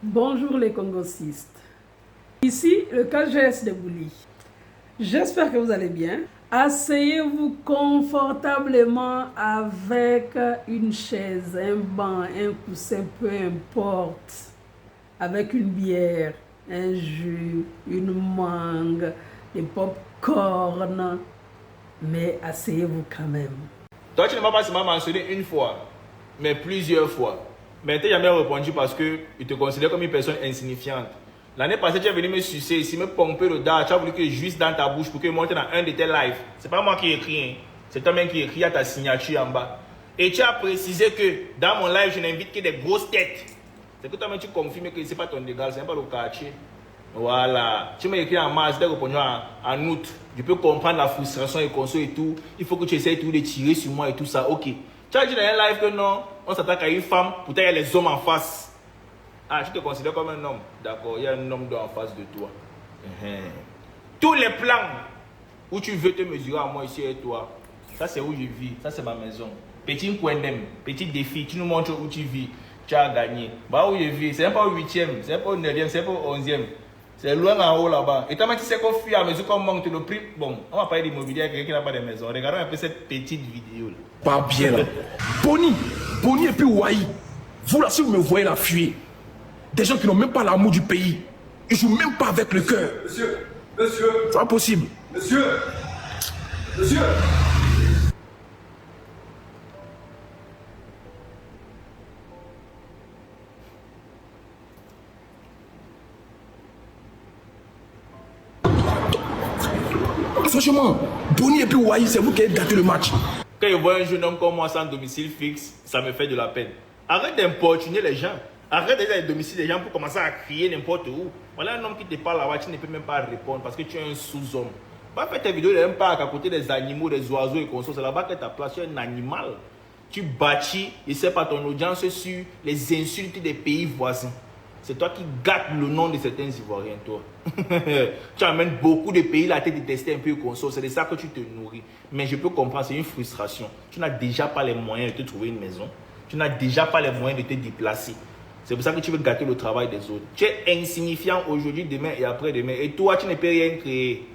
Bonjour les Congosistes. Ici le KGS de Bouli. J'espère que vous allez bien. Asseyez-vous confortablement avec une chaise, un banc, un coussin, peu importe. Avec une bière, un jus, une mangue, des pop-corn. Mais asseyez-vous quand même. Toi, tu ne m'as pas seulement mentionné une fois, mais plusieurs fois. Mais tu n'as jamais répondu parce que il te considère comme une personne insignifiante. L'année passée, tu es venu me sucer, ici, me pomper le dard. Tu as voulu que je jouisse dans ta bouche pour que je monte dans un de tes lives. C'est pas moi qui ai écrit, hein. C'est toi-même qui écrit à ta signature en bas. Et tu as précisé que dans mon live, je n'invite que des grosses têtes. C'est que toi-même tu confirmes que ce n'est pas ton égal, ce n'est pas le quartier. Voilà. Tu m'as écrit en mars, tu as répondu en août. Je peux comprendre la frustration et console et tout. Il faut que tu essayes tout de tirer sur moi et tout ça. Ok. Tu as dit dans un live que non, on s'attaque à une femme, pourtant il y a les hommes en face. Ah, tu te considères comme un homme. D'accord, il y a un homme en face de toi. Tous les plans où tu veux te mesurer à moi ici et toi, ça c'est où je vis, ça c'est ma maison. Petit coin d'aime, petit défi, tu nous montres où tu vis, tu as gagné. Bah où je vis, c'est même pas au 8e, c'est pas au 9e, c'est pas au 11e. C'est loin en haut là-bas. Et toi, tu sais qu'on fuit à mesure qu'on monte le prix. Bon, on va parler d'immobilier à quelqu'un qui n'a pas de maison. Regardons un peu cette petite vidéo là. Pas bien là. Boni et puis Wai. Vous là, si vous me voyez la fuir, des gens qui n'ont même pas l'amour du pays, ils jouent même pas avec le cœur. Monsieur, C'est pas possible. monsieur. Franchement, Boni et puis Wai, c'est vous qui avez gâté le match. Quand je vois un jeune homme comme moi sans domicile fixe, ça me fait de la peine. Arrête d'importuner les gens. Arrête d'aller dans le domicile des gens pour commencer à crier n'importe où. Voilà un homme qui te parle là-bas, tu ne peux même pas répondre parce que tu es un sous-homme. Va faire tes vidéos dans un parc à côté des animaux, des oiseaux et consorts. C'est là-bas que ta place, tu es un animal. Tu bâtis, et c'est pas ton audience sur les insultes des pays voisins. C'est toi qui gâtes le nom de certains Ivoiriens, toi. Tu amènes beaucoup de pays là à te détester un peu consort. C'est de ça que tu te nourris. Mais je peux comprendre, c'est une frustration. Tu n'as déjà pas les moyens de te trouver une maison. Tu n'as déjà pas les moyens de te déplacer. C'est pour ça que tu veux gâter le travail des autres. Tu es insignifiant aujourd'hui, demain et après-demain. Et toi, tu ne peux rien créer.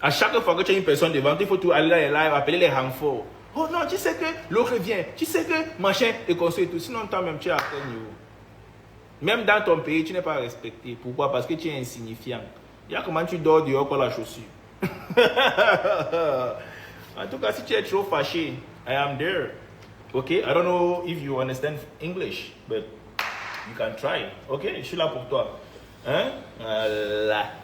À chaque fois que tu as une personne devant, il faut tout aller dans les lives, appeler les renforts. Oh non, tu sais que l'autre vient. Tu sais que machin et consort et tout. Sinon, toi-même, tu es à peine niveau. Même dans ton pays, tu n'es pas respecté. Pourquoi? Parce que tu es insignifiant. Il y a comment tu dors dehors pour la chaussure. En tout cas, si tu es trop fâché, I am there. Okay? I don't know if you understand English, but you can try. Ok? Je suis là pour toi. Hein? Voilà.